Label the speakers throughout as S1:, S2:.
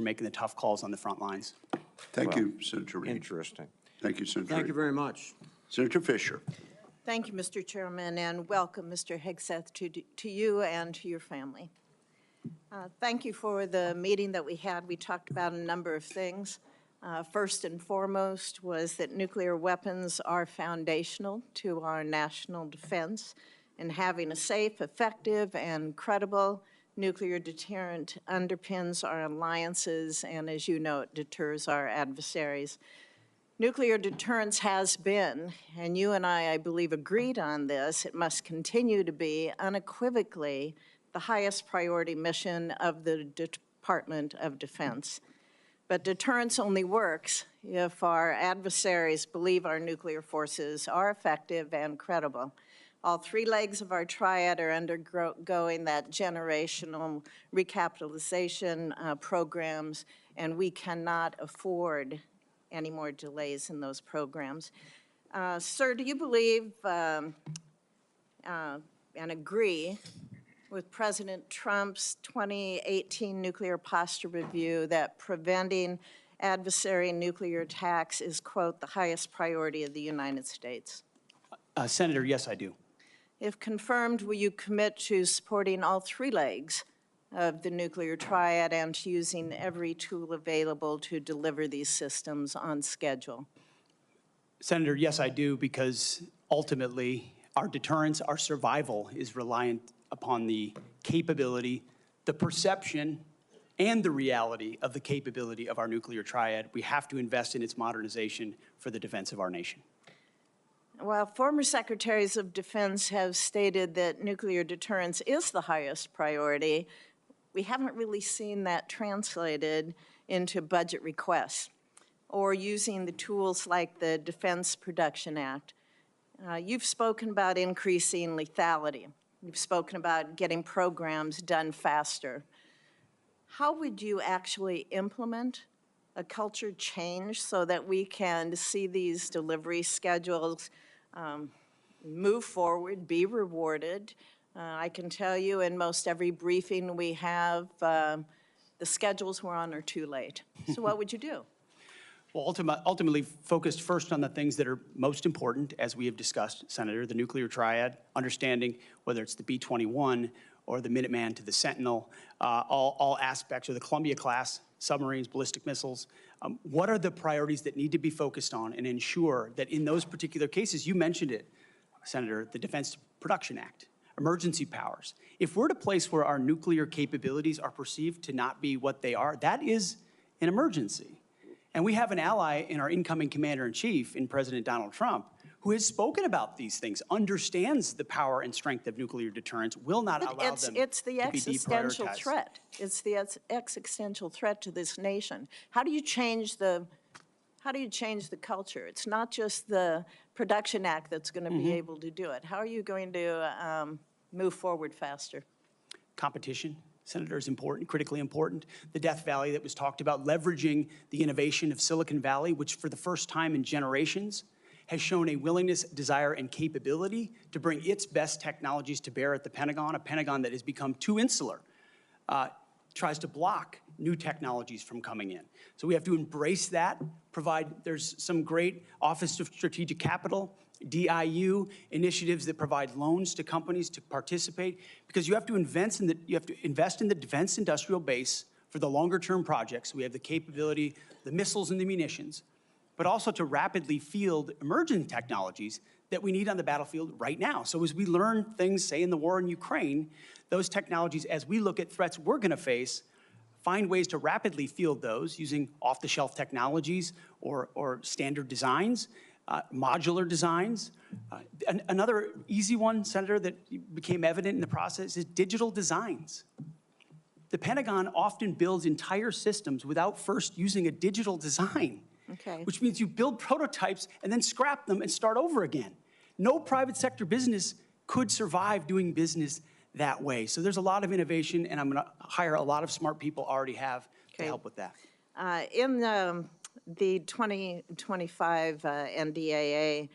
S1: making the tough calls on the front lines.
S2: Thank you, Senator Reed.
S3: Interesting.
S2: Thank you, Senator
S3: Thank you
S2: Reed.
S3: very much.
S2: Senator Fisher.
S4: Thank you, Mr. Chairman, and welcome, Mr. Hegseth, to you and to your family. Thank you for the meeting that we had. We talked about a number of things. First and foremost was that nuclear weapons are foundational to our national defense, and having a safe, effective, and credible nuclear deterrent underpins our alliances, and as you know, it deters our adversaries. Nuclear deterrence has been, and you and I believe, agreed on this, it must continue to be unequivocally the highest priority mission of the Department of Defense. But deterrence only works if our adversaries believe our nuclear forces are effective and credible. All three legs of our triad are undergoing that generational recapitalization programs, and we cannot afford any more delays in those programs. Sir, do you believe and agree with President Trump's 2018 nuclear posture review that preventing adversary nuclear attacks is, quote, the highest priority of the United States?
S1: Senator, yes, I do.
S4: If confirmed, will you commit to supporting all three legs of the nuclear triad and to using every tool available to deliver these systems on schedule?
S1: Senator, yes, I do, because ultimately our deterrence, our survival is reliant upon the capability, the perception, and the reality of the capability of our nuclear triad. We have to invest in its modernization for the defense of our nation.
S4: While former secretaries of defense have stated that nuclear deterrence is the highest priority, we haven't really seen that translated into budget requests or using the tools like the Defense Production Act. You've spoken about increasing lethality. You've spoken about getting programs done faster. How would you actually implement a culture change so that we can see these delivery schedules move forward, be rewarded? I can tell you in most every briefing we have, the schedules we're on are too late. So what would you do?
S1: Well, ultimately focused first on the things that are most important, as we have discussed, Senator, the nuclear triad, understanding whether it's the B-21 or the Minuteman to the Sentinel, all aspects, or the Columbia-class submarines, ballistic missiles. What are the priorities that need to be focused on and ensure that in those particular cases, you mentioned it, Senator, the Defense Production Act, emergency powers. If we're at a place where our nuclear capabilities are perceived to not be what they are, that is an emergency. And we have an ally in our incoming commander-in-chief, in President Donald Trump, who has spoken about these things, understands the power and strength of nuclear deterrence, will not allow them
S4: it's the
S1: to be
S4: existential
S1: deprioritized.
S4: threat. It's the existential threat to this nation. How do you change the culture? It's not just the Production Act that's going to be able to do it. How are you going to move forward faster?
S1: Competition, Senator, is important, critically important. The Death Valley that was talked about, leveraging the innovation of Silicon Valley, which for the first time in generations has shown a willingness, desire, and capability to bring its best technologies to bear at the Pentagon, a Pentagon that has become too insular, tries to block new technologies from coming in. So we have to embrace that, there's some great Office of Strategic Capital, DIU initiatives that provide loans to companies to participate, because you have to invest in the defense industrial base for the longer term projects. We have the capability, the missiles and the munitions, but also to rapidly field emerging technologies that we need on the battlefield right now. So as we learn things, say in the war in Ukraine, those technologies, as we look at threats we're gonna face, find ways to rapidly field those using off-the-shelf technologies or standard designs, modular designs. Another easy one, Senator, that became evident in the process is digital designs. The Pentagon often builds entire systems without first using a digital design, which means you build prototypes and then scrap them and start over again. No private sector business could survive doing business that way. So there's a lot of innovation, and I'm going to hire a lot of smart people already have to help with that.
S4: In the 2025 NDAA,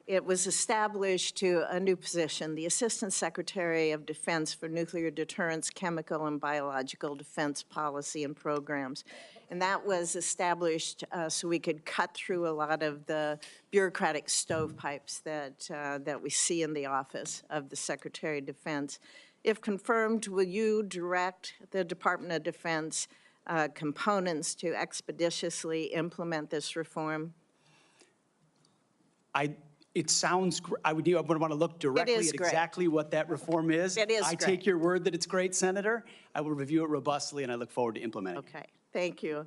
S4: it was established to a new position, the Assistant Secretary of Defense for Nuclear Deterrence, Chemical and Biological Defense Policy and Programs. And that was established so we could cut through a lot of the bureaucratic stovepipes that we see in the office of the Secretary of Defense. If confirmed, will you direct the Department of Defense components to expeditiously implement this reform?
S1: It sounds, I would want to look directly at
S4: great.
S1: exactly what that reform is.
S4: It is
S1: I
S4: great.
S1: take your word that it's great, Senator. I will review it robustly, and I look forward to implementing it.
S4: Okay, thank you.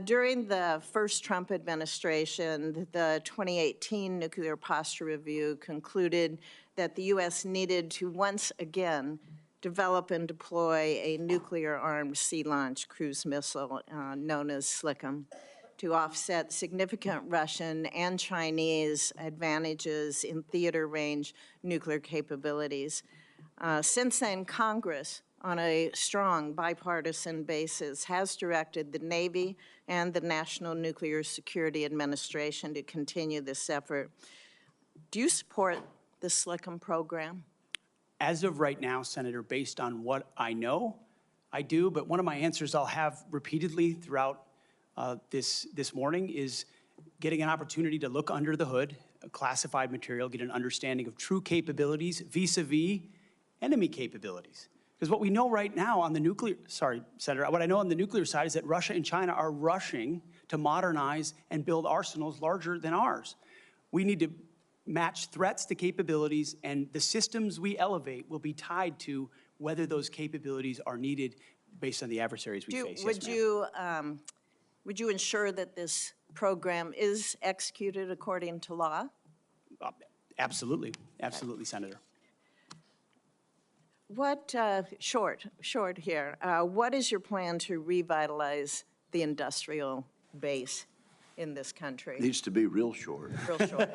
S4: During the first Trump administration, the 2018 Nuclear Posture Review concluded that the U.S. needed to once again develop and deploy a nuclear-armed sea-launched cruise missile known as SLCM to offset significant Russian and Chinese advantages in theater-range nuclear capabilities. Since then, Congress, on a strong bipartisan basis, has directed the Navy and the National Nuclear Security Administration to continue this effort. Do you support the SLCM program?
S1: As of right now, Senator, based on what I know, I do, but one of my answers I'll have repeatedly throughout this morning is getting an opportunity to look under the hood, classified material, get an understanding of true capabilities vis-a-vis enemy capabilities. Because what we know right now on the nuclear, sorry, Senator, what I know on the nuclear side is that Russia and China are rushing to modernize and build arsenals larger than ours. We need to match threats to capabilities, and the systems we elevate will be tied to whether those capabilities are needed based on the adversaries we face.
S4: Would you ensure that this program is executed according to law?
S1: Absolutely. Absolutely, Senator.
S4: What, short here, what is your plan to revitalize the industrial base in this country?
S2: Needs to be real short.
S4: Real short.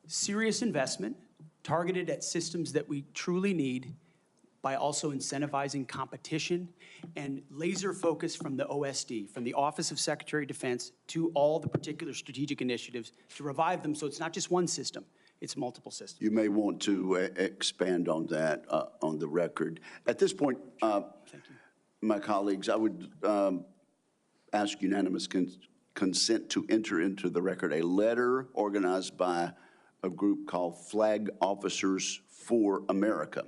S1: Serious investment targeted at systems that we truly need by also incentivizing competition and laser focus from the OSD, from the Office of Secretary of Defense, to all the particular strategic initiatives to revive them so it's not just one system, it's multiple systems.
S2: You may want to expand on that on the record. At this point, my colleagues, I would ask unanimous consent to enter into the record a letter organized by a group called Flag Officers for America,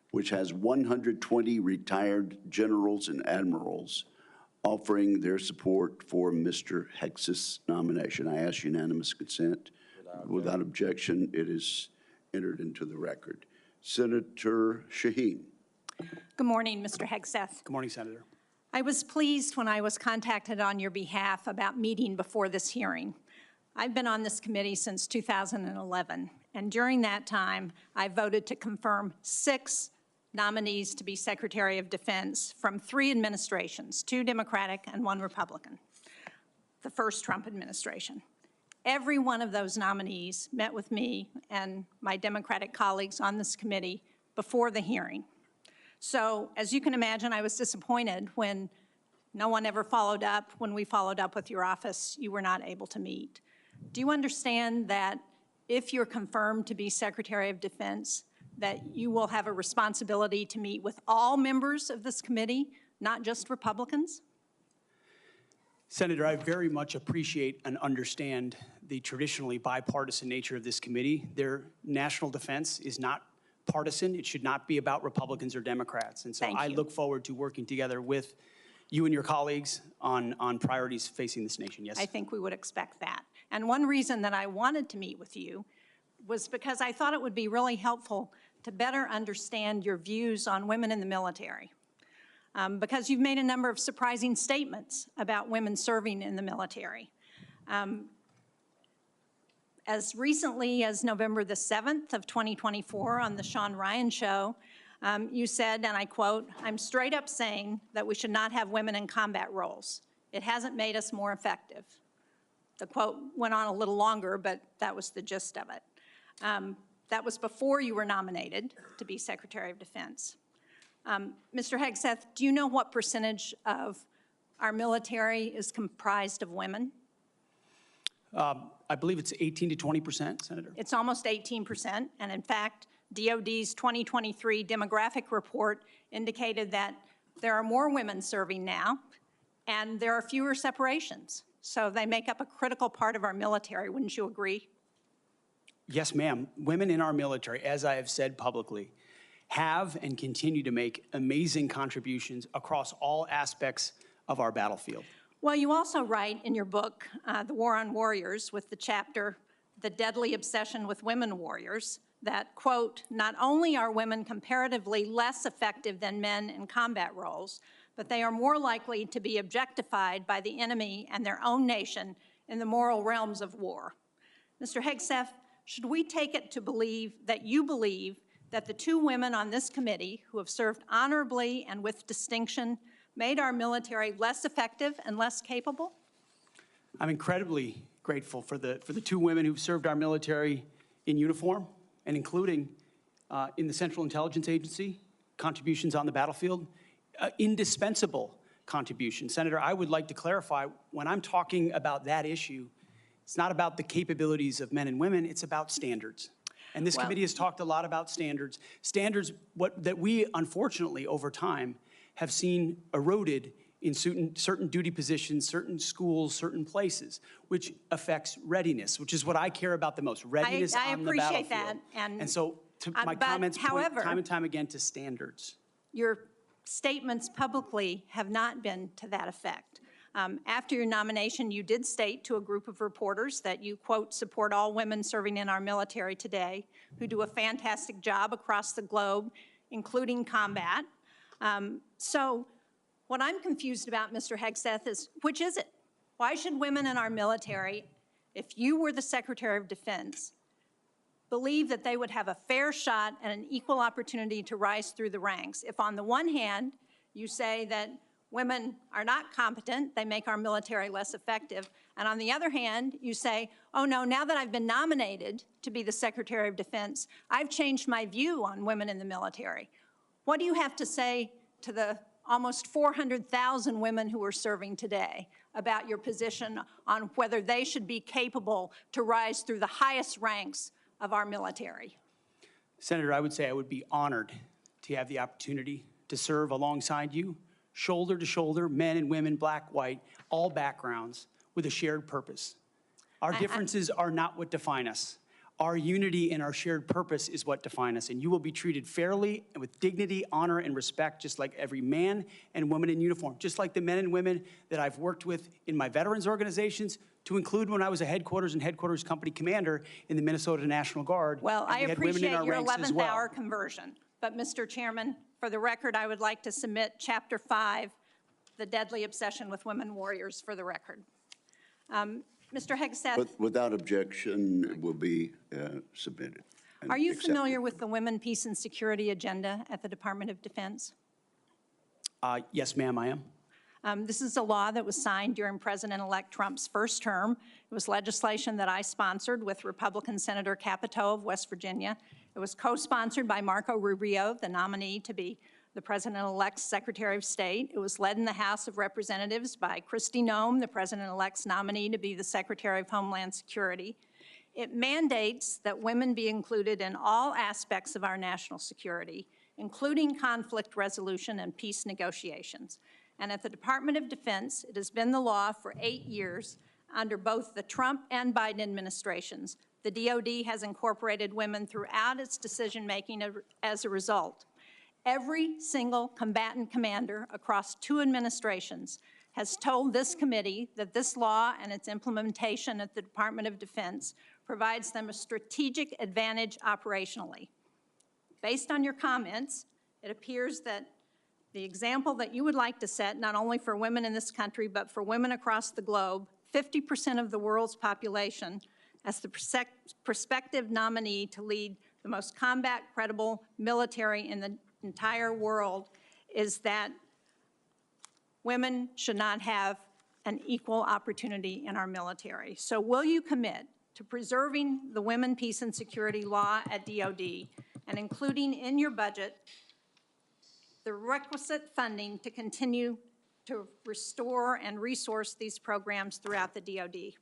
S2: which has 120 retired generals and admirals offering their support for Mr. Hegseth's nomination. I ask unanimous consent. Without objection, it is entered into the record. Senator Shaheen.
S3: Good morning, Mr. Hegseth.
S1: Good morning, Senator.
S3: I was pleased when I was contacted on your behalf about meeting before this hearing. I've been on this committee since 2011, and during that time, I voted to confirm 6 nominees to be Secretary of Defense from 3 administrations, 2 Democratic and 1 Republican, the first Trump administration. Every one of those nominees met with me and my Democratic colleagues on this committee before the hearing. So, as you can imagine, I was disappointed when no one ever followed up. When we followed up with your office, you were not able to meet. Do you understand that if you're confirmed to be Secretary of Defense, that you will have a responsibility to meet with all members of this committee, not just Republicans?
S1: Senator, I very much appreciate and understand the traditionally bipartisan nature of this committee. Their national defense is not partisan. It should not be about Republicans or Democrats. And so I look forward to working together with you and your colleagues on priorities facing this nation. Yes.
S3: I think we would expect that. And one reason that I wanted to meet with you was because I thought it would be really helpful to better understand your views on women in the military. Because you've made a number of surprising statements about women serving in the military. As recently as November the 7th of 2024 on the Sean Ryan Show, you said, and I quote, "I'm straight up saying that we should not have women in combat roles. It hasn't made us more effective." The quote went on a little longer, but that was the gist of it. That was before you were nominated to be Secretary of Defense. Mr. Hegseth, do you know what percentage of our military is comprised of women?
S1: I believe it's 18 to 20%, Senator.
S3: It's almost 18%, and in fact, DOD's 2023 demographic report indicated that there are more women serving now, and there are fewer separations. So they make up a critical part of our military, wouldn't you agree?
S1: Yes, ma'am. Women in our military, as I have said publicly, have and continue to make amazing contributions across all aspects of our battlefield.
S3: Well, you also write in your book, The War on Warriors, with the chapter, The Deadly Obsession with Women Warriors, that, quote, not only are women comparatively less effective than men in combat roles, but they are more likely to be objectified by the enemy and their own nation in the moral realms of war. Mr. Hegseth, should we take it to believe that you believe that the two women on this committee who have served honorably and with distinction made our military less effective and less capable?
S1: I'm incredibly grateful for the two women who've served our military in uniform and including in the Central Intelligence Agency, contributions on the battlefield, indispensable contributions. Senator, I would like to clarify, when I'm talking about that issue, it's not about the capabilities of men and women, it's about standards. And this committee has talked a lot about standards. Standards that we, unfortunately, over time, have seen eroded in certain duty positions, certain schools, certain places, which affects readiness, which is what I care about the most, readiness on the battlefield.
S3: I appreciate that.
S1: And so my comments point time and time again to standards.
S3: Your statements publicly have not been to that effect. After your nomination, you did state to a group of reporters that you, quote, support all women serving in our military today who do a fantastic job across the globe, including combat. So what I'm confused about, Mr. Hegseth, is which is it? Why should women in our military, if you were the Secretary of Defense, believe that they would have a fair shot and an equal opportunity to rise through the ranks? If on the one hand, you say that women are not competent, they make our military less effective, and on the other hand, you say, oh no, now that I've been nominated to be the Secretary of Defense, I've changed my view on women in the military. What do you have to say to the almost 400,000 women who are serving today about your position on whether they should be capable to rise through the highest ranks of our military?
S1: Senator, I would say I would be honored to have the opportunity to serve alongside you, shoulder to shoulder, men and women, black, white, all backgrounds, with a shared purpose. Our differences are not what define us. Our unity and our shared purpose is what define us, and you will be treated fairly and with dignity, honor, and respect, just like every man and woman in uniform, just like the men and women that I've worked with in my veterans organizations, to include when I was a headquarters and headquarters company commander in the Minnesota National Guard.
S3: Well, I appreciate your 11th
S1: well.
S3: hour conversion, but Mr. Chairman, for the record, I would like to submit Chapter 5, The Deadly Obsession with Women Warriors, for the record. Mr. Hegseth.
S2: But without objection, it will be submitted.
S3: Are you familiar with the Women, Peace, and Security agenda at the Department of Defense?
S1: Yes, ma'am, I am.
S3: This is a law that was signed during President-elect Trump's first term. It was legislation that I sponsored with Republican Senator Capito of West Virginia. It was co-sponsored by Marco Rubio, the nominee to be the President-elect's Secretary of State. It was led in the House of Representatives by Kristi Noem, the President-elect's nominee to be the Secretary of Homeland Security. It mandates that women be included in all aspects of our national security, including conflict resolution and peace negotiations. And at the Department of Defense, it has been the law for 8 years under both the Trump and Biden administrations. The DoD has incorporated women throughout its decision-making as a result. Every single combatant commander across 2 administrations has told this committee that this law and its implementation at the Department of Defense provides them a strategic advantage operationally. Based on your comments, it appears that the example that you would like to set, not only for women in this country, but for women across the globe, 50% of the world's population, as the prospective nominee to lead the most combat-credible military in the entire world, is that women should not have an equal opportunity in our military. So will you commit to preserving the Women, Peace, and Security law at DoD and including in your budget the requisite funding to continue to restore and resource these programs throughout the DoD?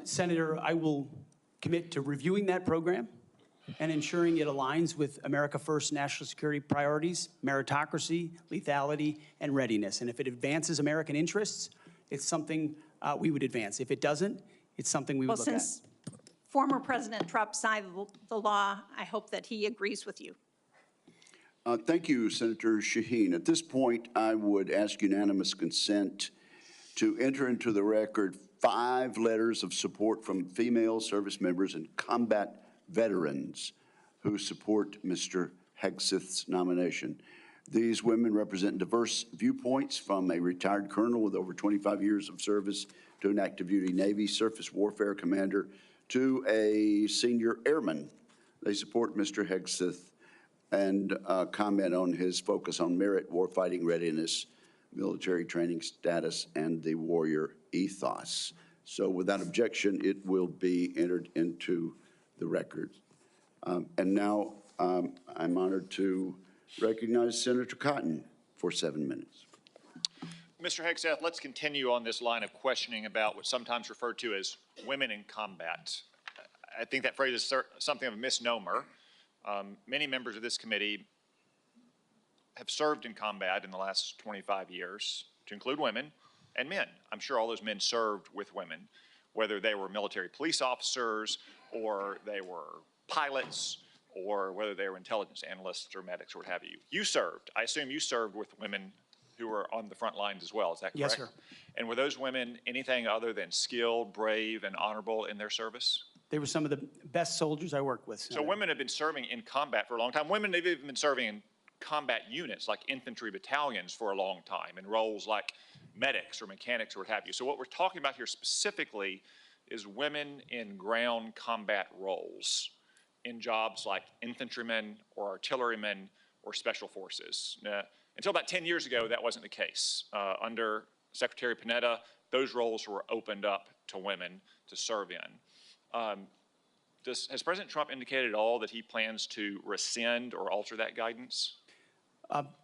S1: Senator, I will commit to reviewing that program and ensuring it aligns with America First national security priorities, meritocracy, lethality, and readiness. And if it advances American interests, it's something we would advance. If it doesn't, it's something we would
S3: Well,
S1: look at.
S3: since former President Trump signed the law, I hope that he agrees with you.
S2: Thank you, Senator Shaheen. At this point, I would ask unanimous consent to enter into the record 5 letters of support from female service members and combat veterans who support Mr. Hegseth's nomination. These women represent diverse viewpoints, from a retired colonel with over 25 years of service to an active duty Navy surface warfare commander to a senior airman. They support Mr. Hegseth and comment on his focus on merit, warfighting readiness, military training status, and the warrior ethos. So without objection, it will be entered into the record. And now I'm honored to recognize Senator Cotton for 7 minutes.
S5: Mr. Hegseth, let's continue on this line of questioning about what's sometimes referred to as women in combat. I think that phrase is something of a misnomer. Many members of this committee have served in combat in the last 25 years, to include women and men. I'm sure all those men served with women, whether they were military police officers or they were pilots or whether they were intelligence analysts or medics or what have you. You served. I assume you served with women who were on the front lines as well. Is that correct?
S1: Yes, sir.
S5: And were those women anything other than skilled, brave, and honorable in their service?
S1: They were some of the best soldiers I worked with, Senator.
S5: So women have been serving in combat for a long time. Women have even been serving in combat units like infantry battalions for a long time, in roles like medics or mechanics or what have you. So what we're talking about here specifically is women in ground combat roles, in jobs like infantrymen or artillerymen or special forces. Until about 10 years ago, that wasn't the case. Under Secretary Panetta, those roles were opened up to women to serve in. Has President Trump indicated at all that he plans to rescind or alter that guidance?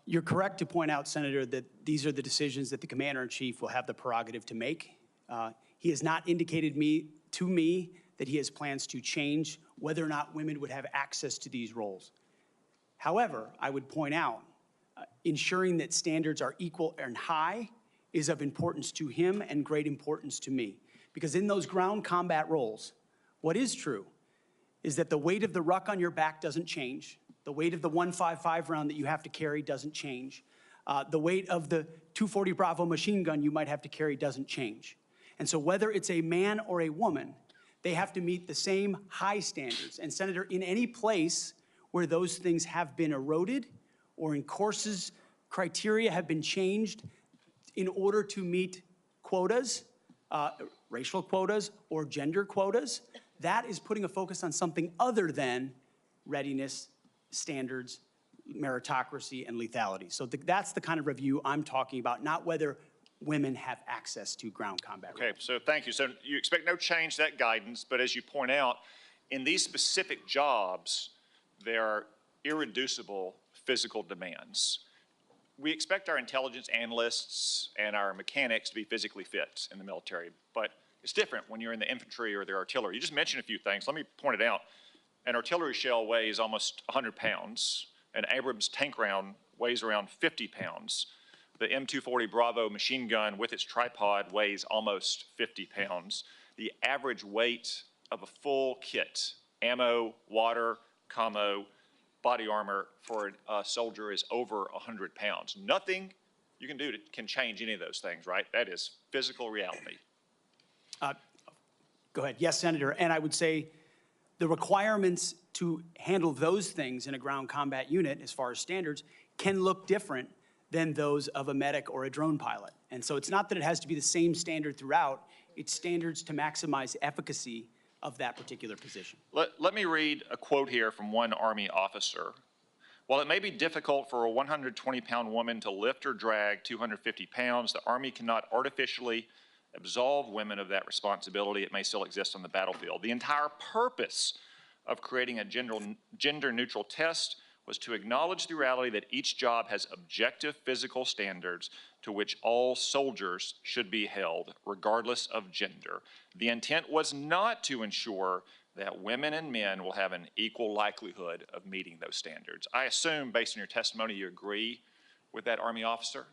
S1: You're correct to point out, Senator, that these are the decisions that the Commander-in-Chief will have the prerogative to make. He has not indicated to me that he has plans to change whether or not women would have access to these roles. However, I would point out, ensuring that standards are equal and high is of importance to him and great importance to me. Because in those ground combat roles, what is true is that the weight of the ruck on your back doesn't change. The weight of the .155 round that you have to carry doesn't change. The weight of the .240 Bravo machine gun you might have to carry doesn't change. And so whether it's a man or a woman, they have to meet the same high standards. And Senator, in any place where those things have been eroded or in courses, criteria have been changed in order to meet quotas, racial quotas or gender quotas, that is putting a focus on something other than readiness, standards, meritocracy, and lethality. So that's the kind of review I'm talking about, not whether women have access to ground combat.
S5: Okay, so thank you. So you expect no change to that guidance, but as you point out, in these specific jobs, there are irreducible physical demands. We expect our intelligence analysts and our mechanics to be physically fit in the military, but it's different when you're in the infantry or the artillery. You just mentioned a few things. Let me point it out. An artillery shell weighs almost 100 pounds. An Abrams tank round weighs around 50 pounds. The M240 Bravo machine gun with its tripod weighs almost 50 pounds. The average weight of a full kit, ammo, water, commo, body armor for a soldier is over 100 pounds. Nothing you can do can change any of those things, right? That is physical reality.
S1: Go ahead. Yes, Senator. And I would say the requirements to handle those things in a ground combat unit, as far as standards, can look different than those of a medic or a drone pilot. And so it's not that it has to be the same standard throughout, it's standards to maximize efficacy of that particular position.
S5: Let me read a quote here from one Army officer. While it may be difficult for a 120-pound woman to lift or drag 250 pounds, the Army cannot artificially absolve women of that responsibility. It may still exist on the battlefield. The entire purpose of creating a gender-neutral test was to acknowledge the reality that each job has objective physical standards to which all soldiers should be held, regardless of gender. The intent was not to ensure that women and men will have an equal likelihood of meeting those standards. I assume, based on your testimony, you agree with that Army officer?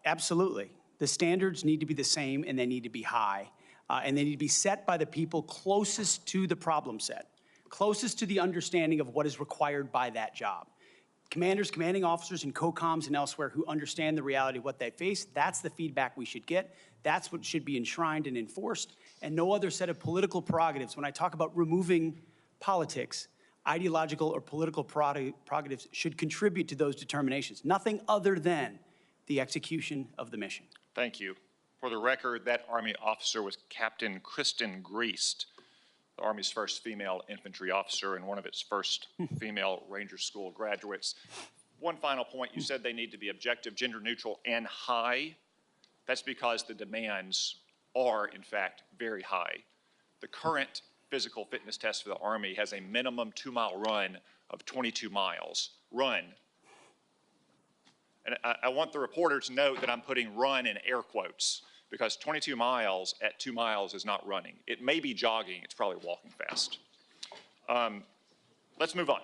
S1: Absolutely. The standards need to be the same, and they need to be high. And they need to be set by the people closest to the problem set, closest to the understanding of what is required by that job. Commanders, commanding officers, and COCOMs and elsewhere who understand the reality of what they face, that's the feedback we should get. That's what should be enshrined and enforced, and no other set of political prerogatives. When I talk about removing politics, ideological or political prerogatives should contribute to those determinations, nothing other than the execution of the mission.
S5: Thank you. For the record, that Army officer was Captain Kristen Griest, the Army's first female infantry officer and one of its first female Ranger School graduates. One final point, you said they need to be objective, gender neutral, and high. That's because the demands are, in fact, very high. The current physical fitness test for the Army has a minimum 2-mile run of 22 miles. Run. And I want the reporter to note that I'm putting run in air quotes, because 22 miles at 2 miles is not running. It may be jogging, it's probably walking fast. Let's move on.